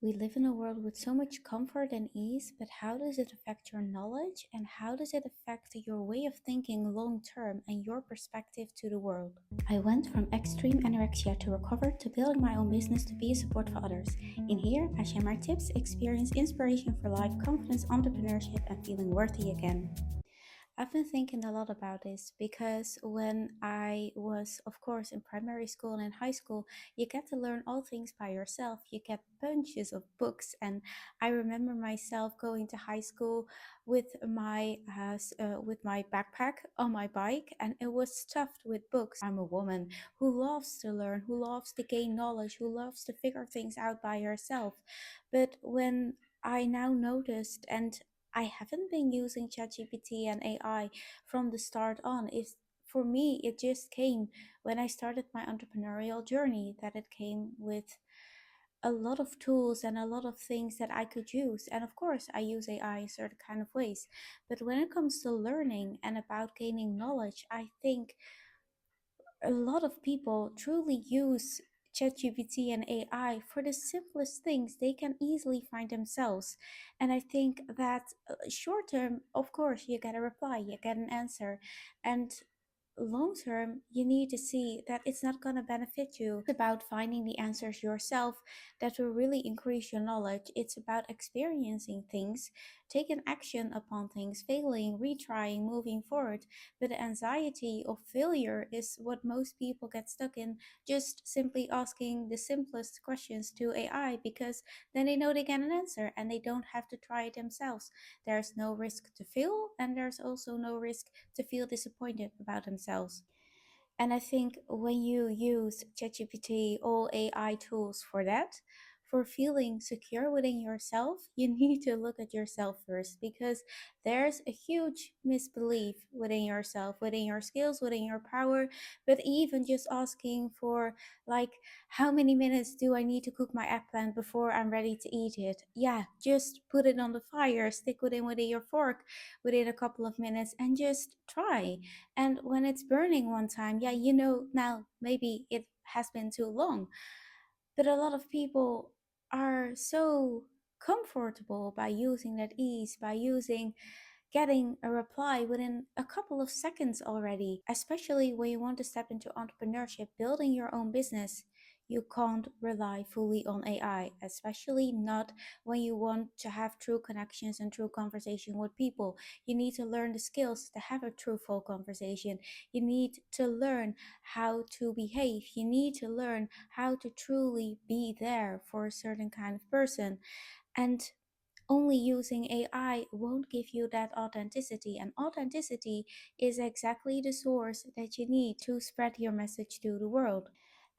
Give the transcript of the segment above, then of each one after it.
We live in a world with so much comfort and ease, but how does it affect your knowledge and how does it affect your way of thinking long term and your perspective to the world? I went from extreme anorexia to recover to building my own business to be a support for others. In here, I share my tips, experience, inspiration for life, confidence, entrepreneurship, and feeling worthy again. I've been thinking a lot about this because when I was, of course, in primary school and in high school, you get to learn all things by yourself. You get bunches of books, and I remember myself going to high school with my backpack on my bike, and it was stuffed with books. I'm a woman who loves to learn, who loves to gain knowledge, who loves to figure things out by herself. But when I now noticed, and I haven't been using ChatGPT and AI from the start on. It's for me, it just came when I started my entrepreneurial journey that it came with a lot of tools and a lot of things that I could use. And of course, I use AI in certain kind of ways. But when it comes to learning and about gaining knowledge, I think a lot of people truly use ChatGPT and AI for the simplest things they can easily find themselves. And I think that short term, of course, you get a reply, you get an answer. And long term, you need to see that it's not going to benefit you. It's about finding the answers yourself that will really increase your knowledge. It's about experiencing things, taking action upon things, failing, retrying, moving forward. But the anxiety of failure is what most people get stuck in, just simply asking the simplest questions to AI because then they know they get an answer and they don't have to try it themselves. There's no risk to fail, and there's also no risk to feel disappointed about themselves. And I think when you use ChatGPT, all AI tools for that, for feeling secure within yourself, you need to look at yourself first because there's a huge misbelief within yourself, within your skills, within your power. But even just asking for, like, how many minutes do I need to cook my eggplant before I'm ready to eat it? Yeah, just put it on the fire, stick within your fork within a couple of minutes and just try. And when it's burning one time, yeah, you know, now maybe it has been too long. But a lot of people are so comfortable by using that ease, by using getting a reply within a couple of seconds already, especially when you want to step into entrepreneurship, building your own business. You can't rely fully on AI, especially not when you want to have true connections and true conversation with people. You need to learn the skills to have a truthful conversation. You need to learn how to behave. You need to learn how to truly be there for a certain kind of person. And only using AI won't give you that authenticity. And authenticity is exactly the source that you need to spread your message to the world.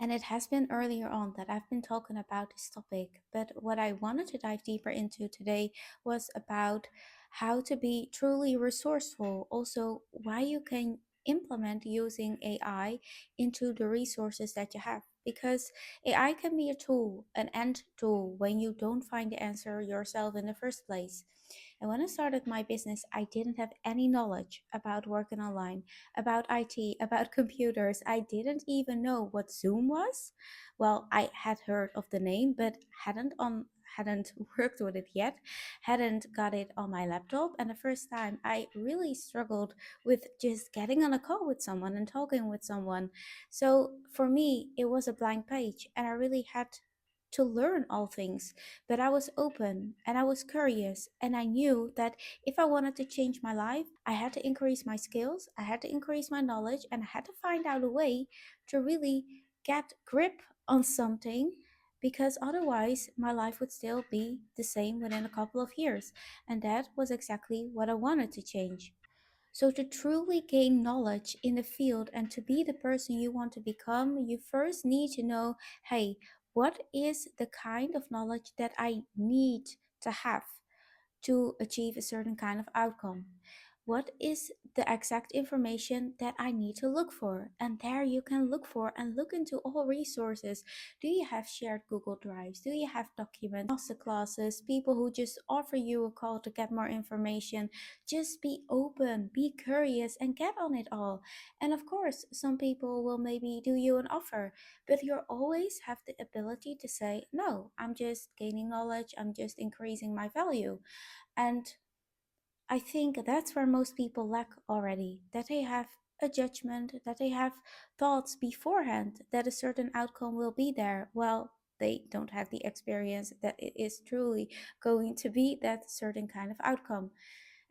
And it has been earlier on that I've been talking about this topic, but what I wanted to dive deeper into today was about how to be truly resourceful, also why you can implement using AI into the resources that you have. Because AI can be a tool, an end tool, when you don't find the answer yourself in the first place. And when I started my business, I didn't have any knowledge about working online, about IT, about computers. I didn't even know what Zoom was. Well, I had heard of the name, but hadn't worked with it yet, hadn't got it on my laptop. And the first time I really struggled with just getting on a call with someone and talking with someone. So for me, it was a blank page, and I really had to learn all things. But I was open and I was curious, and I knew that if I wanted to change my life, I had to increase my skills, I had to increase my knowledge, and I had to find out a way to really get grip on something, because otherwise my life would still be the same within a couple of years. And that was exactly what I wanted to change. So, to truly gain knowledge in the field and to be the person you want to become, you first need to know, hey, what is the kind of knowledge that I need to have to achieve a certain kind of outcome? what is the exact information that I need to look for? And there you can look for and look into all resources. Do you have shared Google Drives? Do you have documents, masterclasses, people who just offer you a call to get more information? Just be open, be curious, and get on it all. And of course, some people will maybe do you an offer, but you always have the ability to say, no, I'm just gaining knowledge, I'm just increasing my value. And I think that's where most people lack already, that they have a judgment, that they have thoughts beforehand that a certain outcome will be there. Well, they don't have the experience that it is truly going to be that certain kind of outcome.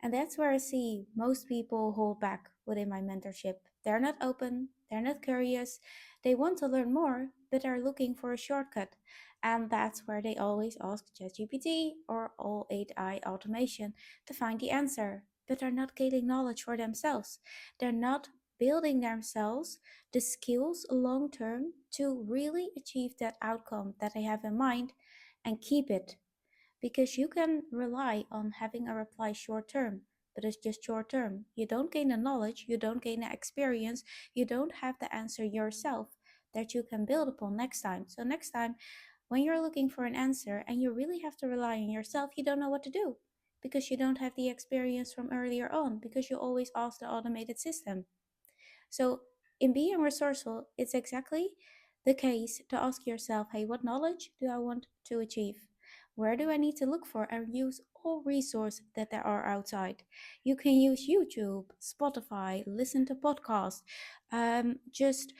And that's where I see most people hold back within my mentorship. They're not open, they're not curious, they want to learn more, but are looking for a shortcut. And that's where they always ask ChatGPT or all AI automation to find the answer. But they're not gaining knowledge for themselves. They're not building themselves the skills long term to really achieve that outcome that they have in mind and keep it, because you can rely on having a reply short term, but it's just short term. You don't gain the knowledge, you don't gain the experience, you don't have the answer yourself that you can build upon next time. So next time when you're looking for an answer and you really have to rely on yourself, you don't know what to do because you don't have the experience from earlier on, because you always ask the automated system. So, in being resourceful, it's exactly the case to ask yourself, hey, what knowledge do I want to achieve? Where do I need to look for and use all resources that there are outside? You can use YouTube, Spotify, listen to podcasts, just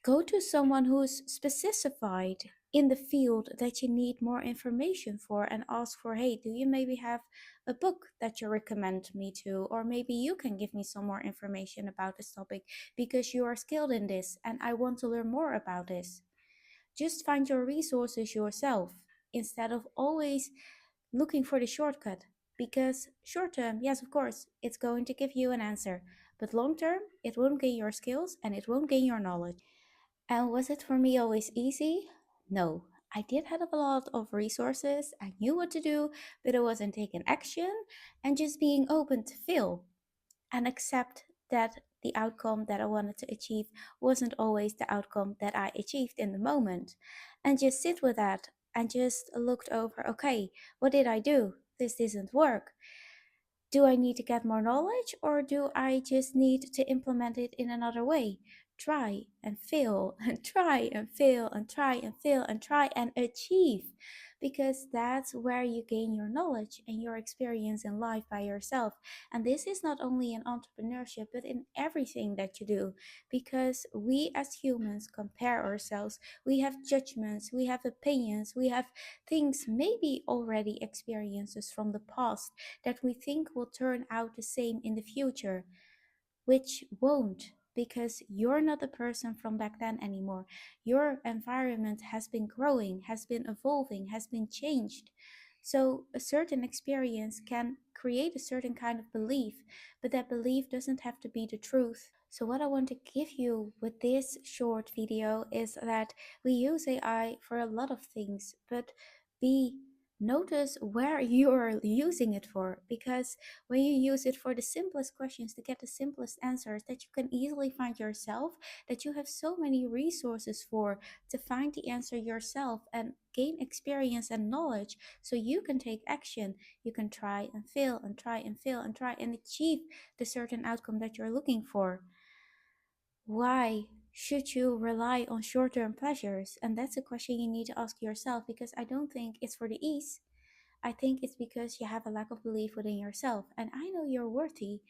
go to someone who's specified in the field that you need more information for and ask for, hey, do you maybe have a book that you recommend me to? Or maybe you can give me some more information about this topic because you are skilled in this and I want to learn more about this. Just find your resources yourself instead of always looking for the shortcut. Because short term, yes, of course, it's going to give you an answer. But long term, it won't gain your skills and it won't gain your knowledge. And was it for me always easy? No. I did have a lot of resources. I knew what to do, but I wasn't taking action and just being open to fail and accept that the outcome that I wanted to achieve wasn't always the outcome that I achieved in the moment. And just sit with that and just looked over, okay, what did I do? This didn't work. Do I need to get more knowledge or do I just need to implement it in another way? Try and fail and try and fail and try and fail and try and achieve, because that's where you gain your knowledge and your experience in life by yourself. And this is not only in entrepreneurship but in everything that you do, because we as humans compare ourselves, we have judgments, we have opinions, we have things, maybe already experiences from the past that we think will turn out the same in the future, which won't, because you're not the person from back then anymore. Your environment has been growing, has been evolving, has been changed. So a certain experience can create a certain kind of belief, but that belief doesn't have to be the truth. So what I want to give you with this short video is that we use AI for a lot of things, but be notice where you're using it for, because when you use it for the simplest questions to get the simplest answers that you can easily find yourself, that you have so many resources for to find the answer yourself and gain experience and knowledge, so you can take action, you can try and fail and try and fail and try and achieve the certain outcome that you're looking for. Why should you rely on short-term pleasures? And that's a question you need to ask yourself, because I don't think it's for the ease. I think it's because you have a lack of belief within yourself. And I know you're worthy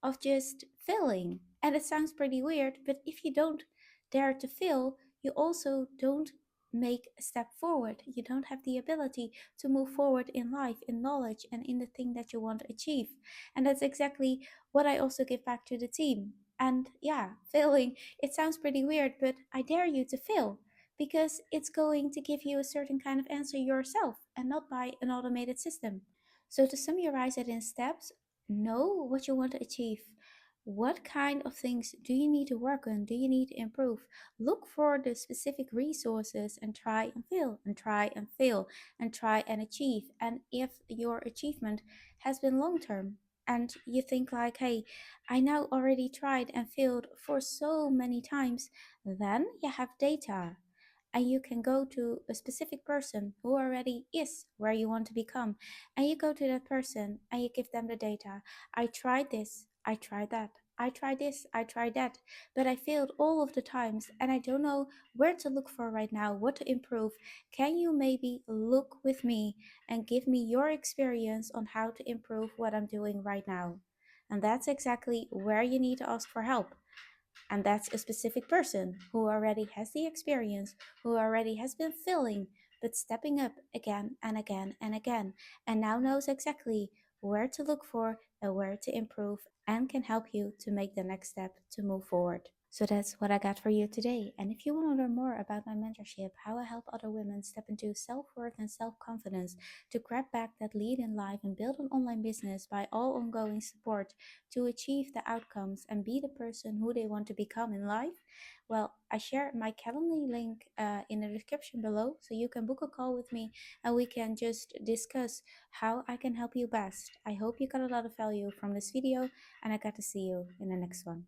of just failing. And it sounds pretty weird, but if you don't dare to fail, you also don't make a step forward. You don't have the ability to move forward in life, in knowledge, and in the thing that you want to achieve. And that's exactly what I also give back to the team. And yeah, failing, it sounds pretty weird, but I dare you to fail, because it's going to give you a certain kind of answer yourself and not by an automated system. So, to summarize it in steps, know what you want to achieve. What kind of things do you need to work on? Do you need to improve? Look for the specific resources and try and fail and try and fail and try and achieve. And if your achievement has been long term, and you think like, hey, I now already tried and failed for so many times, then you have data and you can go to a specific person who already is where you want to become, and you go to that person and you give them the data. I tried this, I tried that, I tried this, I tried that, but I failed all of the times and I don't know where to look for right now, what to improve. Can you maybe look with me and give me your experience on how to improve what I'm doing right now? And that's exactly where you need to ask for help. And that's a specific person who already has the experience, who already has been failing, but stepping up again and again and again, and now knows exactly where to look for and where to improve, and can help you to make the next step to move forward. So that's what I got for you today. And if you want to learn more about my mentorship, how I help other women step into self worth and self confidence to grab back that lead in life and build an online business by all ongoing support to achieve the outcomes and be the person who they want to become in life, well, I share my Calendly link in the description below, so you can book a call with me and we can just discuss how I can help you best. I hope you got a lot of value from this video, and I got to see you in the next one.